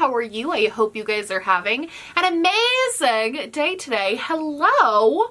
How are you? I hope you guys are having an amazing day today. Hello.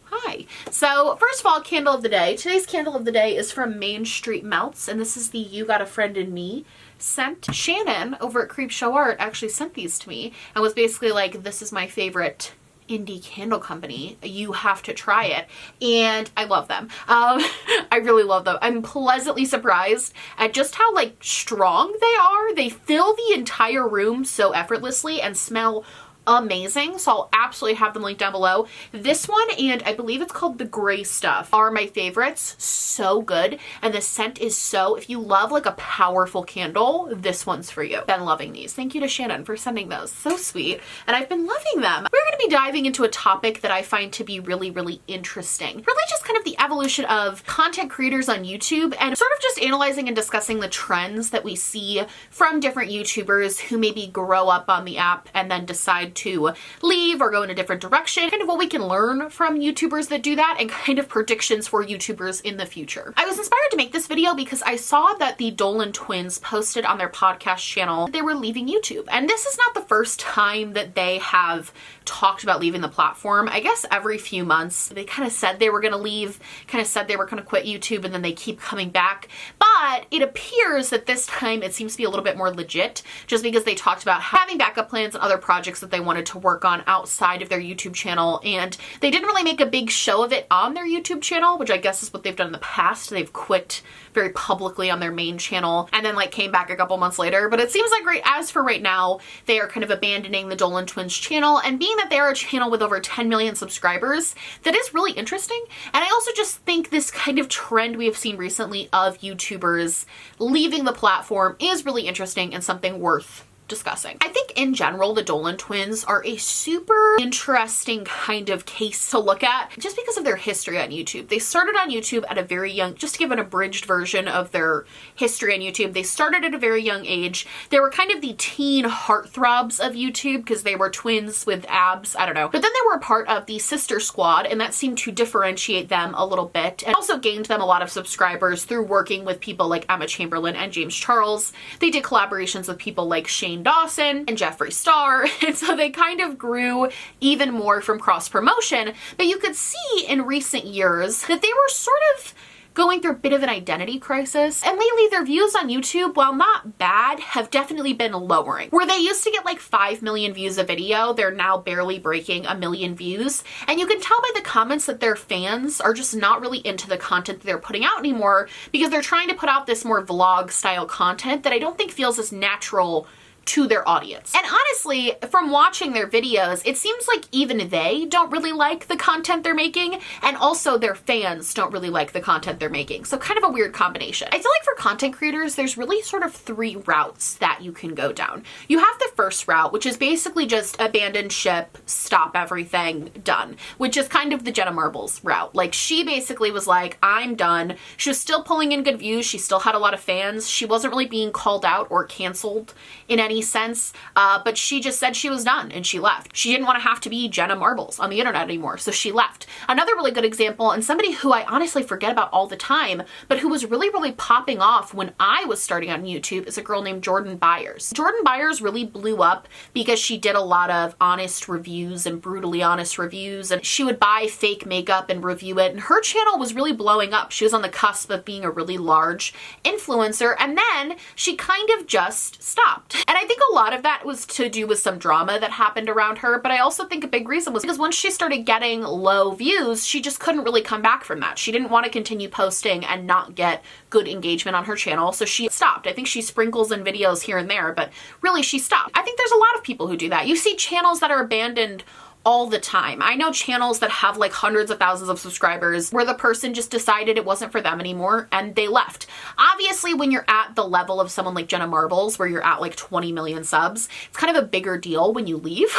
Hi. So first of all, candle of the day. Today's candle of the day is from Main Street Melts, and this is the You Got a Friend in Me scent. Shannon over at Creep Show Art actually sent these to me and was basically like, this is my favorite indie candle company, you have to try it. And I love them. I really love them. I'm pleasantly surprised at just how like strong they are. They fill the entire room so effortlessly and smell amazing. So I'll absolutely have them linked down below. This one, and I believe it's called the Gray Stuff, are my favorites. So good. And the scent is so, if you love like a powerful candle, this one's for you. Been loving these. Thank you to Shannon for sending those. So sweet. And I've been loving them. We're going to be diving into a topic that I find to be really, really interesting. Really just kind of the evolution of content creators on YouTube and sort of just analyzing and discussing the trends that we see from different YouTubers who maybe grow up on the app and then decide to leave or go in a different direction, kind of what we can learn from YouTubers that do that and kind of predictions for YouTubers in the future. I was inspired to make this video because I saw that the Dolan twins posted on their podcast channel they were leaving YouTube. And this is not the first time that they have talked about leaving the platform. I guess every few months they kind of said they were going to leave, kind of said they were going to quit YouTube, and then they keep coming back. But it appears that this time it seems to be a little bit more legit, just because they talked about having backup plans and other projects that they wanted to work on outside of their YouTube channel, and they didn't really make a big show of it on their YouTube channel, which I guess is what they've done in the past. They've quit very publicly on their main channel and then like came back a couple months later. But it seems like as for right now, they are kind of abandoning the Dolan twins channel, and being that they are a channel with over 10 million subscribers, that is really interesting. And I also just think this kind of trend we have seen recently of YouTubers leaving the platform is really interesting and something worth discussing. I think in general, the Dolan twins are a super interesting kind of case to look at just because of their history on YouTube. They started on YouTube at a very young, just to give an abridged version of their history on YouTube, they started at a very young age. They were kind of the teen heartthrobs of YouTube because they were twins with abs, I don't know. But then they were a part of the Sister Squad, and that seemed to differentiate them a little bit and also gained them a lot of subscribers through working with people like Emma Chamberlain and James Charles. They did collaborations with people like Shane Dawson and Jeffree Star, and so they kind of grew even more from cross promotion. But you could see in recent years that they were sort of going through a bit of an identity crisis, and lately their views on YouTube, while not bad, have definitely been lowering. Where they used to get like 5 million views a video, they're now barely breaking 1 million views, and you can tell by the comments that their fans are just not really into the content that they're putting out anymore, because they're trying to put out this more vlog style content that I don't think feels as natural to their audience. And honestly, from watching their videos, it seems like even they don't really like the content they're making, and also their fans don't really like the content they're making. So kind of a weird combination. I feel like for content creators, there's really sort of 3 routes that you can go down. You have the first route, which is basically just abandon ship, stop everything, done, which is kind of the Jenna Marbles route. Like, she basically was like, I'm done. She was still pulling in good views. She still had a lot of fans. She wasn't really being called out or canceled in any sense, but she just said she was done and she left. She didn't want to have to be Jenna Marbles on the internet anymore, so she left. Another really good example, and somebody who I honestly forget about all the time, but who was really, really popping off when I was starting on YouTube, is a girl named Jordan Byers. Jordan Byers really blew up because she did a lot of honest reviews and brutally honest reviews, and she would buy fake makeup and review it, and her channel was really blowing up. She was on the cusp of being a really large influencer, and then she kind of just stopped. And I think a lot of that was to do with some drama that happened around her, but I also think a big reason was because once she started getting low views, she just couldn't really come back from that. She didn't want to continue posting and not get good engagement on her channel, so she stopped. I think she sprinkles in videos here and there, but really she stopped. I think there's a lot of people who do that. You see channels that are abandoned all the time. I know channels that have like hundreds of thousands of subscribers where the person just decided it wasn't for them anymore and they left. Obviously, when you're at the level of someone like Jenna Marbles, where you're at like 20 million subs, it's kind of a bigger deal when you leave.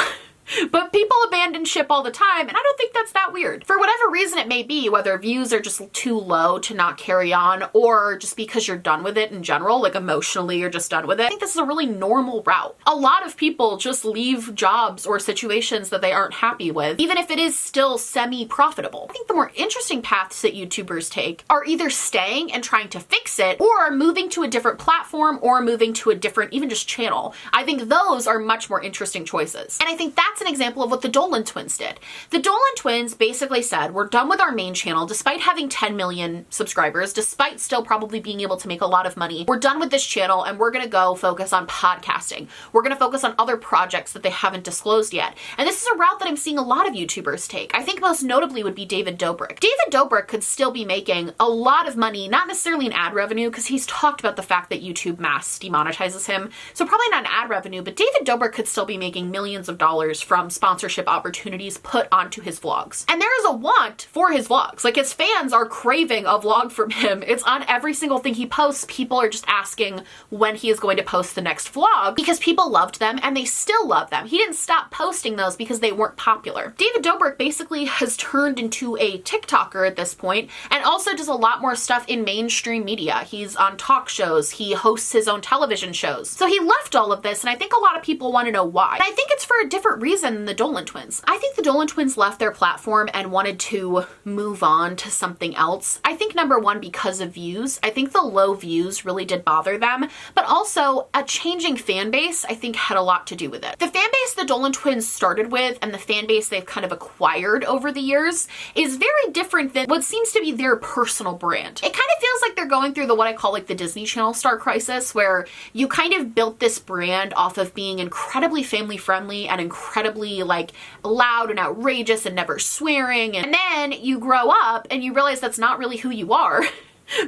But people abandon ship all the time, and I don't think that's that weird. For whatever reason it may be, whether views are just too low to not carry on, or just because you're done with it in general, like emotionally you're just done with it, I think this is a really normal route. A lot of people just leave jobs or situations that they aren't happy with, even if it is still semi-profitable. I think the more interesting paths that YouTubers take are either staying and trying to fix it, or moving to a different platform, or moving to a different, even just channel. I think those are much more interesting choices. And I think that's an example of what the Dolan twins did. The Dolan twins basically said, we're done with our main channel, despite having 10 million subscribers, despite still probably being able to make a lot of money. We're done with this channel and we're gonna go focus on podcasting. We're gonna focus on other projects that they haven't disclosed yet. And this is a route that I'm seeing a lot of YouTubers take. I think most notably would be David Dobrik. David Dobrik could still be making a lot of money, not necessarily in ad revenue, because he's talked about the fact that YouTube mass demonetizes him. So probably not in ad revenue, but David Dobrik could still be making millions of dollars from sponsorship opportunities put onto his vlogs. And there is a want for his vlogs. Like, his fans are craving a vlog from him. It's on every single thing he posts. People are just asking when he is going to post the next vlog because people loved them and they still love them. He didn't stop posting those because they weren't popular. David Dobrik basically has turned into a TikToker at this point, and also does a lot more stuff in mainstream media. He's on talk shows. He hosts his own television shows. So he left all of this, and I think a lot of people want to know why. And I think it's for a different reason than the Dolan twins. I think the Dolan twins left their platform and wanted to move on to something else. I think number one, because of views. I think the low views really did bother them, but also a changing fan base I think had a lot to do with it. The fan base the Dolan twins started with and the fan base they've kind of acquired over the years is very different than what seems to be their personal brand. It kind of feels like they're going through what I call like the Disney Channel star crisis, where you kind of built this brand off of being incredibly family friendly and incredibly like loud and outrageous and never swearing, and then you grow up and you realize that's not really who you are.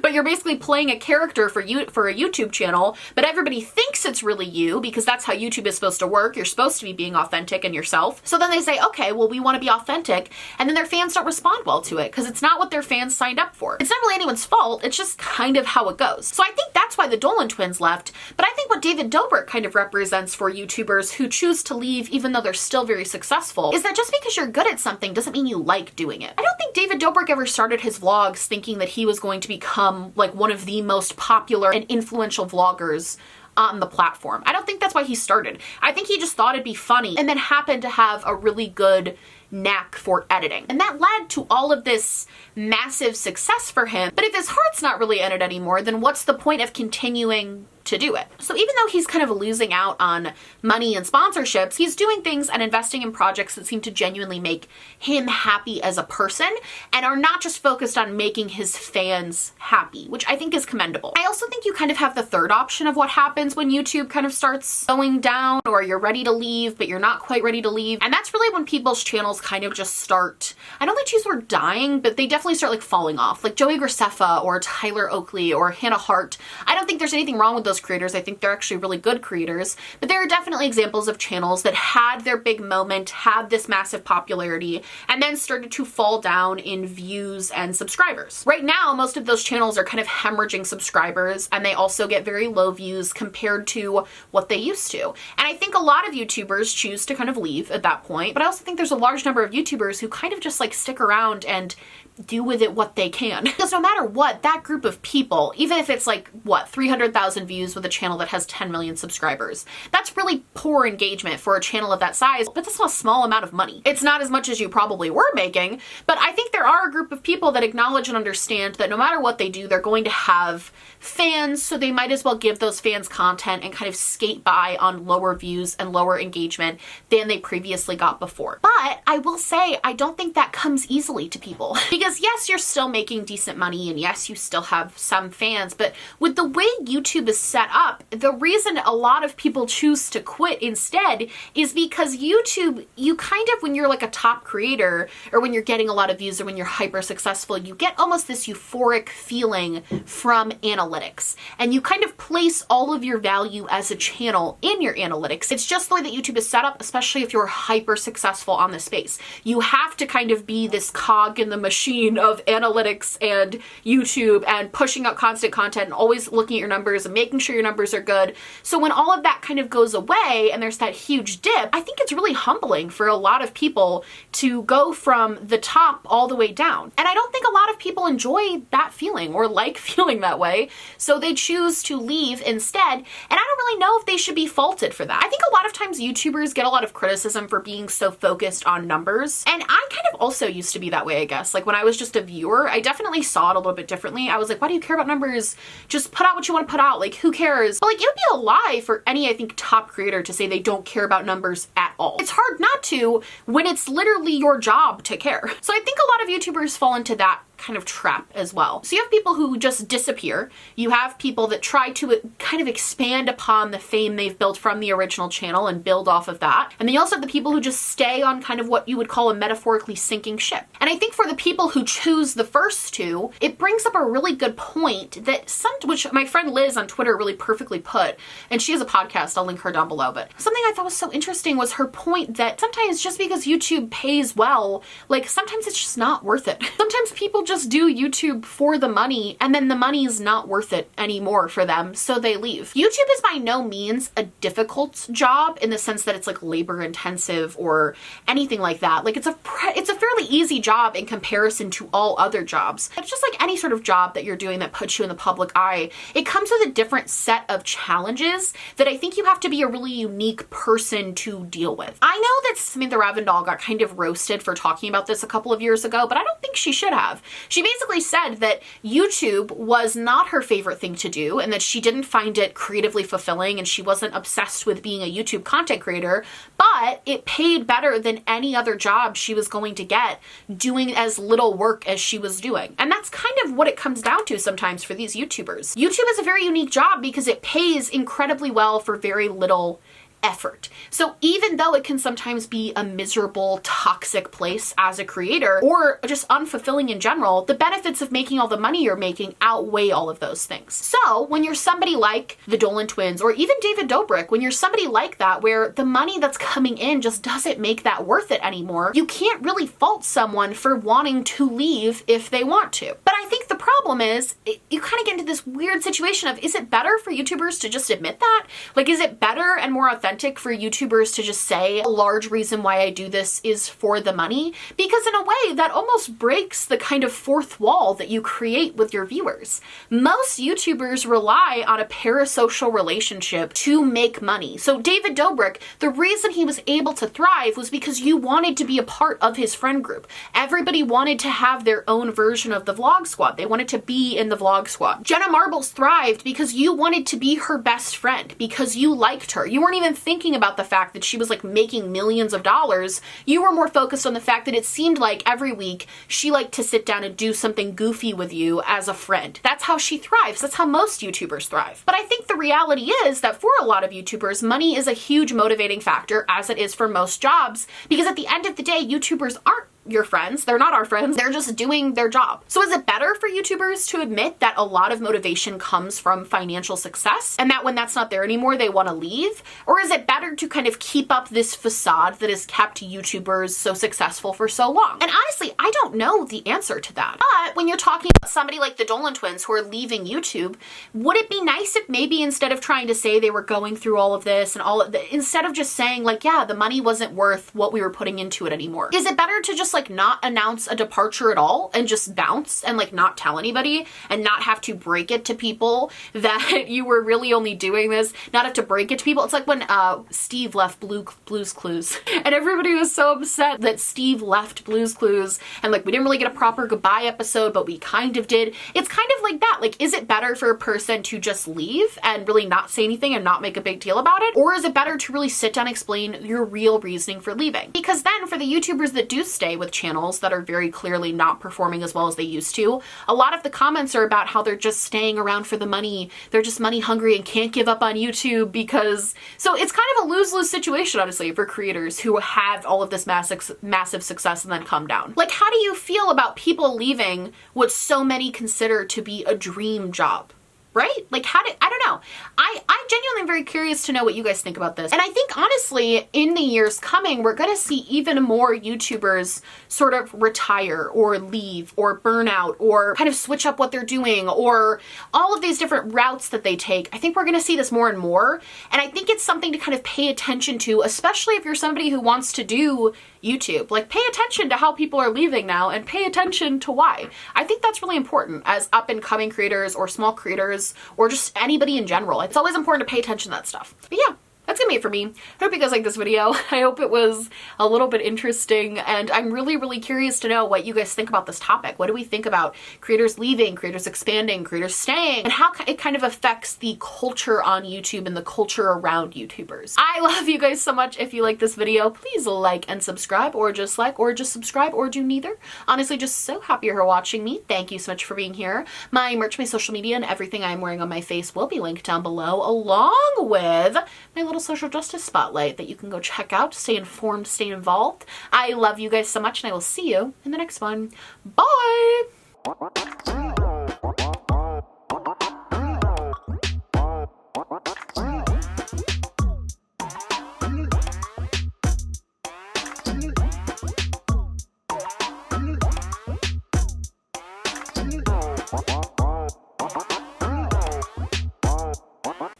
But you're basically playing a character for a YouTube channel, but everybody thinks it's really you because that's how YouTube is supposed to work. You're supposed to be being authentic and yourself. So then they say, okay, well, we want to be authentic. And then their fans don't respond well to it because it's not what their fans signed up for. It's not really anyone's fault. It's just kind of how it goes. So I think that's why the Dolan twins left. But I think what David Dobrik kind of represents for YouTubers who choose to leave even though they're still very successful is that just because you're good at something doesn't mean you like doing it. I don't think David Dobrik ever started his vlogs thinking that he was going to become like one of the most popular and influential vloggers on the platform. I don't think that's why he started. I think he just thought it'd be funny and then happened to have a really good knack for editing. And that led to all of this massive success for him. But if his heart's not really in it anymore, then what's the point of continuing to do it? So even though he's kind of losing out on money and sponsorships, he's doing things and investing in projects that seem to genuinely make him happy as a person and are not just focused on making his fans happy, which I think is commendable. I also think you kind of have the third option of what happens when YouTube kind of starts going down, or you're ready to leave, but you're not quite ready to leave. And that's really when people's channels kind of just start, I don't like to use the word dying, but they definitely start like falling off. Like Joey Graceffa or Tyler Oakley or Hannah Hart. I don't think there's anything wrong with those creators. I think they're actually really good creators, but there are definitely examples of channels that had their big moment, had this massive popularity, and then started to fall down in views and subscribers. Right now, most of those channels are kind of hemorrhaging subscribers, and they also get very low views compared to what they used to. And I think a lot of YouTubers choose to kind of leave at that point, but I also think there's a large number of YouTubers who kind of just like stick around and do with it what they can. Because no matter what, that group of people, even if it's like, what, 300,000 views with a channel that has 10 million subscribers, that's really poor engagement for a channel of that size, but that's not a small amount of money. It's not as much as you probably were making, but I think there are a group of people that acknowledge and understand that no matter what they do, they're going to have fans, so they might as well give those fans content and kind of skate by on lower views and lower engagement than they previously got before. But I will say, I don't think that comes easily to people. Because yes, you're still making decent money, and yes, you still have some fans, but with the way YouTube is set up, the reason a lot of people choose to quit instead is because YouTube, you kind of, when you're like a top creator, or when you're getting a lot of views, or when you're hyper successful, you get almost this euphoric feeling from analytics, and you kind of place all of your value as a channel in your analytics. It's just the way that YouTube is set up, especially if you're hyper successful on the space. case. You have to kind of be this cog in the machine of analytics and YouTube and pushing out constant content and always looking at your numbers and making sure your numbers are good. So when all of that kind of goes away and there's that huge dip, I think it's really humbling for a lot of people to go from the top all the way down. And I don't think a lot of people enjoy that feeling or like feeling that way. So they choose to leave instead. And I don't really know if they should be faulted for that. I think a lot of times YouTubers get a lot of criticism for being so focused on numbers. And I kind of also used to be that way, I guess. Like when I was just a viewer, I definitely saw it a little bit differently. I was like, why do you care about numbers? Just put out what you want to put out. Like, who cares? But like, it would be a lie for any, I think, top creator to say they don't care about numbers at all. It's hard not to when it's literally your job to care. So I think a lot of YouTubers fall into that kind of trap as well. So you have people who just disappear. You have people that try to kind of expand upon the fame they've built from the original channel and build off of that. And then you also have the people who just stay on kind of what you would call a metaphorically sinking ship. And I think for the people who choose the first two, it brings up a really good point that which my friend Liz on Twitter really perfectly put, and she has a podcast, I'll link her down below, but something I thought was so interesting was her point that sometimes just because YouTube pays well, like sometimes it's just not worth it. Sometimes people just do YouTube for the money and then the money is not worth it anymore for them, so they leave. YouTube is by no means a difficult job in the sense that it's like labor intensive or anything like that. Like it's a fairly easy job in comparison to all other jobs. It's just like any sort of job that you're doing that puts you in the public eye. It comes with a different set of challenges that I think you have to be a really unique person to deal with. I know that Samantha Ravindal got kind of roasted for talking about this a couple of years ago, but I don't think she should have. She basically said that YouTube was not her favorite thing to do and that she didn't find it creatively fulfilling and she wasn't obsessed with being a YouTube content creator, but it paid better than any other job she was going to get doing as little work as she was doing. And that's kind of what it comes down to sometimes for these YouTubers. YouTube is a very unique job because it pays incredibly well for very little effort. So even though it can sometimes be a miserable, toxic place as a creator or just unfulfilling in general, the benefits of making all the money you're making outweigh all of those things. So when you're somebody like the Dolan twins or even David Dobrik, when you're somebody like that where the money that's coming in just doesn't make that worth it anymore, you can't really fault someone for wanting to leave if they want to. But I think the problem is you kind of get into this weird situation of, is it better for YouTubers to just admit that? Like, is it better and more authentic for YouTubers to just say a large reason why I do this is for the money? Because in a way that almost breaks the kind of fourth wall that you create with your viewers. Most YouTubers rely on a parasocial relationship to make money. So David Dobrik, the reason he was able to thrive was because you wanted to be a part of his friend group. Everybody wanted to have their own version of the vlog squad. They wanted to be in the vlog squad. Jenna Marbles thrived because you wanted to be her best friend, because you liked her. You weren't even thinking about the fact that she was like making millions of dollars. You were more focused on the fact that it seemed like every week she liked to sit down and do something goofy with you as a friend. That's how she thrives. That's how most YouTubers thrive. But I think the reality is that for a lot of YouTubers, money is a huge motivating factor, as it is for most jobs, because at the end of the day, YouTubers aren't your friends. They're not our friends. They're just doing their job. So is it better for YouTubers to admit that a lot of motivation comes from financial success and that when that's not there anymore, they want to leave? Or is it better to kind of keep up this facade that has kept YouTubers so successful for so long? And honestly, I don't know the answer to that. But when you're talking about somebody like the Dolan twins who are leaving YouTube, would it be nice if maybe instead of trying to say they were going through all of this and all of the, instead of just saying like, yeah, the money wasn't worth what we were putting into it anymore? Is it better to just like not announce a departure at all and just bounce and like not tell anybody and not have to break it to people that you were really only doing this, not have to break it to people? It's like when Steve left Blue's Clues and everybody was so upset that Steve left Blue's Clues and like we didn't really get a proper goodbye episode, but we kind of did. It's kind of like that. Like, is it better for a person to just leave and really not say anything and not make a big deal about it? Or is it better to really sit down and explain your real reasoning for leaving? Because then for the YouTubers that do stay with channels that are very clearly not performing as well as they used to, a lot of the comments are about how they're just staying around for the money. They're just money hungry and can't give up on YouTube because... So it's kind of a lose-lose situation, honestly, for creators who have all of this massive success and then come down. Like, how do you feel about people leaving what so many consider to be a dream job? right? Like I don't know. I'm genuinely very curious to know what you guys think about this. And I think honestly, in the years coming, we're going to see even more YouTubers sort of retire or leave or burn out or kind of switch up what they're doing or all of these different routes that they take. I think we're going to see this more and more. And I think it's something to kind of pay attention to, especially if you're somebody who wants to do YouTube. Like, pay attention to how people are leaving now and pay attention to why. I think that's really important as up and coming creators or small creators or just anybody in general. It's always important to pay attention to that stuff. But yeah, that's gonna be it for me. I hope you guys liked this video. I hope it was a little bit interesting, and I'm really, really curious to know what you guys think about this topic. What do we think about creators leaving, creators expanding, creators staying, and how it kind of affects the culture on YouTube and the culture around YouTubers. I love you guys so much. If you like this video, please like and subscribe, or just subscribe, or do neither. Honestly, just so happy you're here watching me. Thank you so much for being here. My merch, my social media, and everything I'm wearing on my face will be linked down below, along with my little social justice spotlight that you can go check out. Stay informed, stay involved. I love you guys so much, and I will see you in the next one. Bye!